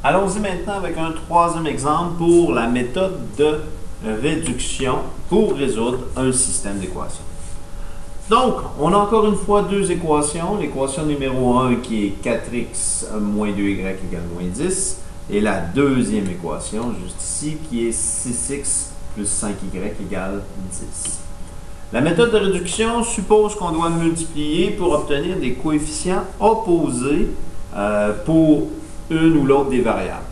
Allons-y maintenant avec un troisième exemple pour la méthode de réduction pour résoudre un système d'équations. Donc, on a encore une fois deux équations. L'équation numéro 1 qui est 4x moins 2y égale moins 10. Et la deuxième équation, juste ici, qui est 6x plus 5y égale 10. La méthode de réduction suppose qu'on doit multiplier pour obtenir des coefficients opposés pour une ou l'autre des variables.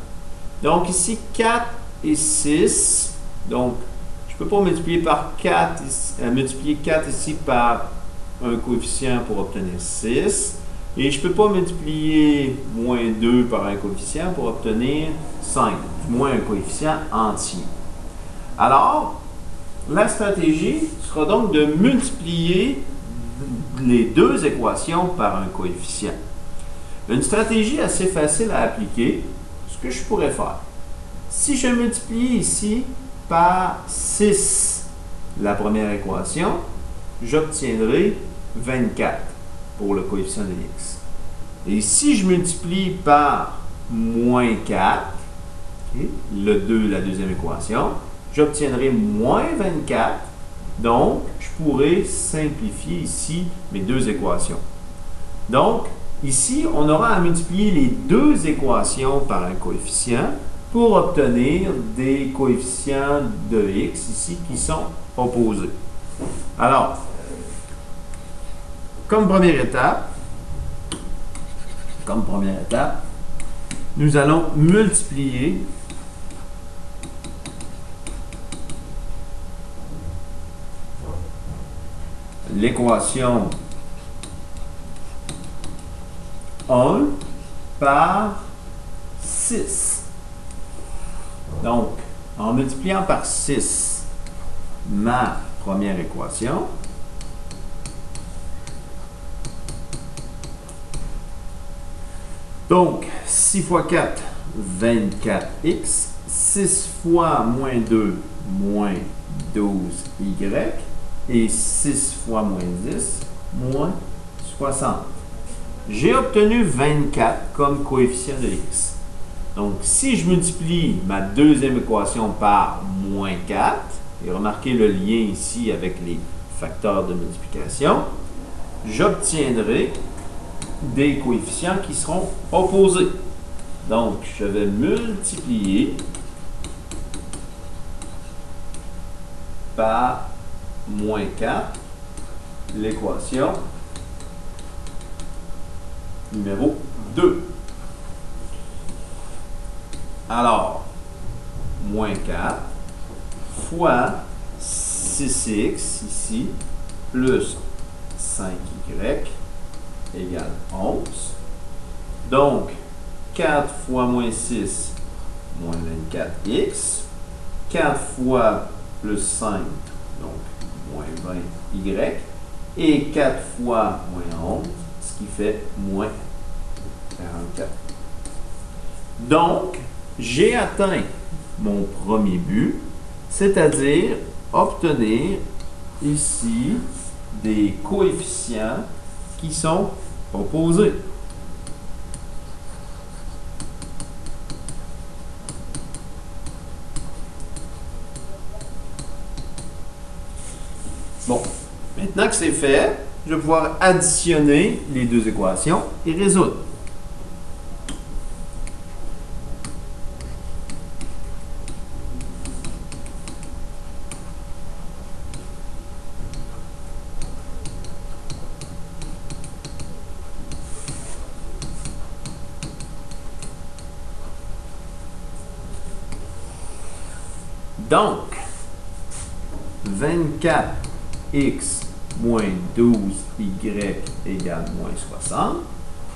Donc ici, 4 et 6. Donc, je ne peux pas multiplier par 4, multiplier 4 ici par un coefficient pour obtenir 6. Et je ne peux pas multiplier moins 2 par un coefficient pour obtenir 5, du moins un coefficient entier. Alors, la stratégie sera donc de multiplier les deux équations par un coefficient. Une stratégie assez facile à appliquer, ce que je pourrais faire. Si je multiplie ici par 6 la première équation, j'obtiendrai 24 pour le coefficient de x. Et si je multiplie par moins 4, okay, le 2, la deuxième équation, j'obtiendrai moins 24. Donc, je pourrais simplifier ici mes deux équations. Donc, ici, on aura à multiplier les deux équations par un coefficient pour obtenir des coefficients de x ici qui sont opposés. Alors, comme première étape, nous allons multiplier l'équation 1 par 6. Donc, en multipliant par 6 ma première équation, donc 6 fois 4, 24x, 6 fois moins 2, moins 12y, et 6 fois moins 10, moins 60. J'ai obtenu 24 comme coefficient de x. Donc, si je multiplie ma deuxième équation par moins 4, et remarquez le lien ici avec les facteurs de multiplication, j'obtiendrai des coefficients qui seront opposés. Donc, je vais multiplier par moins 4 l'équation numéro 2. Alors, moins 4 fois 6x ici, plus 5y égale 11. Donc, 4 fois moins 6, moins 24x. 4 fois plus 5, donc moins 20y. Et 4 fois moins 11, ce qui fait moins 44. Donc, j'ai atteint mon premier but, c'est-à-dire obtenir ici des coefficients qui sont opposés. Bon, maintenant que c'est fait, je vais pouvoir additionner les deux équations et résoudre. Donc, 24x moins 12y égale moins 60,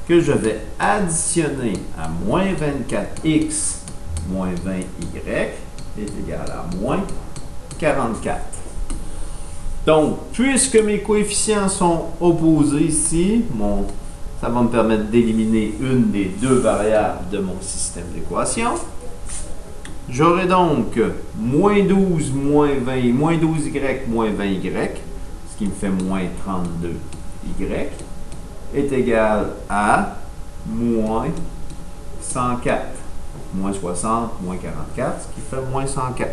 que je vais additionner à moins 24x moins 20y est égal à moins 44. Donc, puisque mes coefficients sont opposés ici, ça va me permettre d'éliminer une des deux variables de mon système d'équations. J'aurai donc moins 12 moins 20, moins 12y moins 20y, ce qui me fait moins 32y, est égal à moins 104. Moins 60, moins 44, ce qui fait moins 104.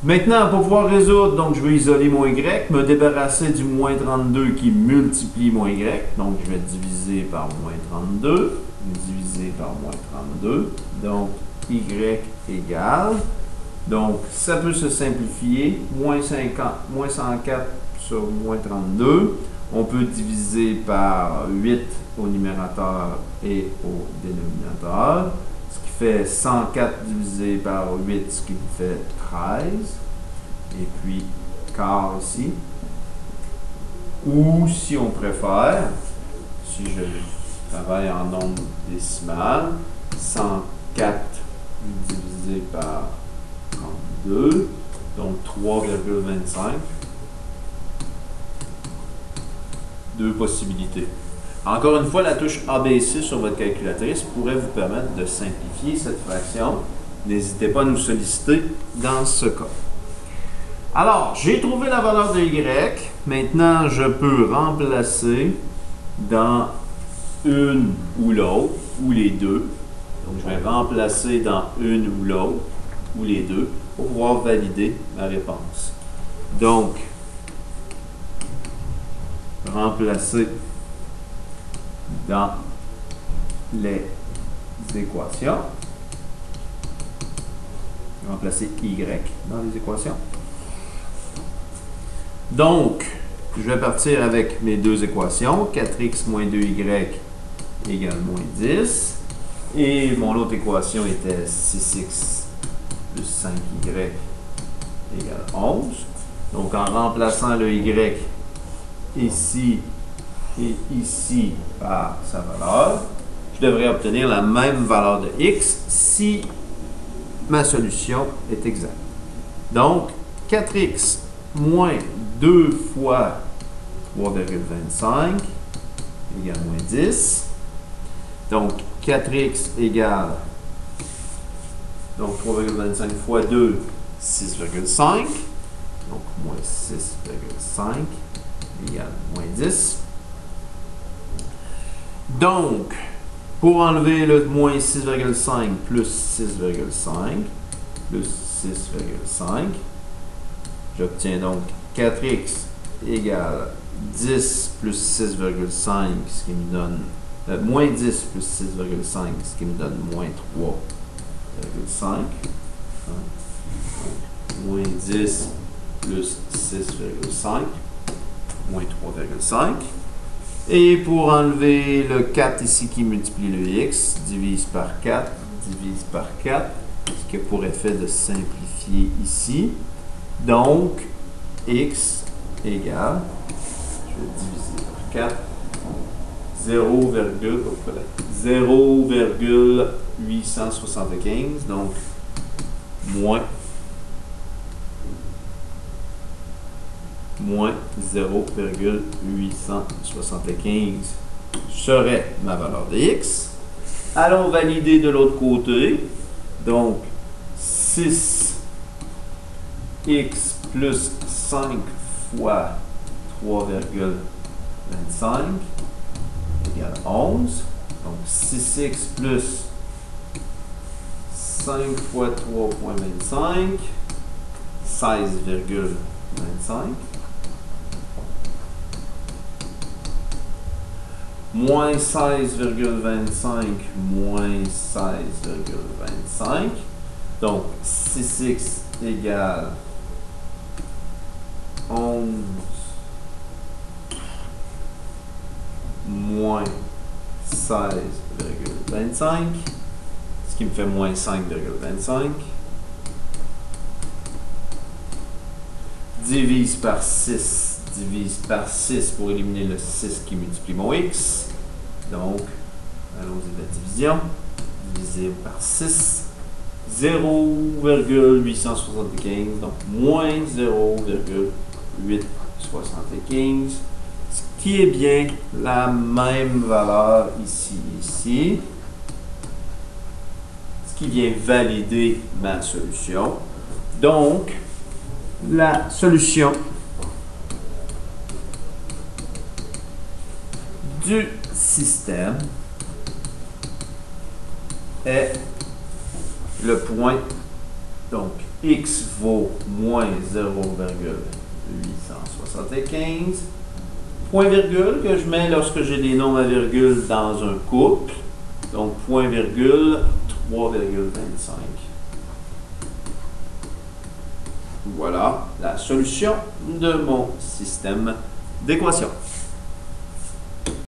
Maintenant, pour pouvoir résoudre, donc je vais isoler mon y, me débarrasser du moins 32 qui multiplie mon y. Donc, je vais diviser par moins 32, diviser par moins 32. Donc, y égale. Donc, ça peut se simplifier. Moins 50, moins 104 sur moins 32. On peut diviser par 8 au numérateur et au dénominateur. Ce qui fait 104 divisé par 8, ce qui me fait 13. Et puis, quart ici. Ou, si on préfère, si je travaille en nombre décimal, 104 divisé par 32, donc 3,25. Deux possibilités. Encore une fois, la touche ABC sur votre calculatrice pourrait vous permettre de simplifier cette fraction. N'hésitez pas à nous solliciter dans ce cas. Alors, j'ai trouvé la valeur de y. Maintenant, je peux remplacer dans une ou l'autre, ou les deux. Donc, je vais remplacer dans une ou l'autre, ou les deux, pour pouvoir valider ma réponse. Donc, remplacer dans les équations. Remplacer y dans les équations. Donc, je vais partir avec mes deux équations. 4x moins 2y égale moins 10. Et mon autre équation était 6x plus 5y égale 11. Donc, en remplaçant le y ici et ici par sa valeur, je devrais obtenir la même valeur de x si ma solution est exacte. Donc, 4x moins 2 fois 3,25 égale moins 10. Donc, 4x égale, donc 3,25 fois 2, 6,5. Donc, moins 6,5 égale moins 10. Donc, pour enlever le moins 6,5 plus 6,5 plus 6,5, j'obtiens donc 4x égale 10 plus 6,5, ce qui me donne moins 10 plus 6,5, ce qui me donne moins 3,5. Moins 10 plus 6,5, moins 3,5. Et pour enlever le 4 ici qui multiplie le x, divise par 4, divise par 4, ce qui a pour effet de simplifier ici. Donc, x égale, je vais diviser par 4, 0,875, donc moins 0,875 serait ma valeur de x. Allons valider de l'autre côté. Donc, 6x plus 5 fois 3,25 égale 11. Donc, 6x plus 5 fois 3,25, 16,25. Moins 16,25 moins 16,25. Donc, 6x égale 11 moins 16,25, ce qui me fait moins 5,25. Divise par 6. Divise par 6 pour éliminer le 6 qui multiplie mon x. Donc, allons-y de la division. Divisé par 6. 0,875. Donc, moins 0,875. Ce qui est bien la même valeur ici et ici. Ce qui vient valider ma solution. Donc, la solution du système est le point. Donc, x vaut moins 0,875. Point virgule que je mets lorsque j'ai des nombres à virgule dans un couple. Donc, point virgule 3,25. Voilà la solution de mon système d'équation.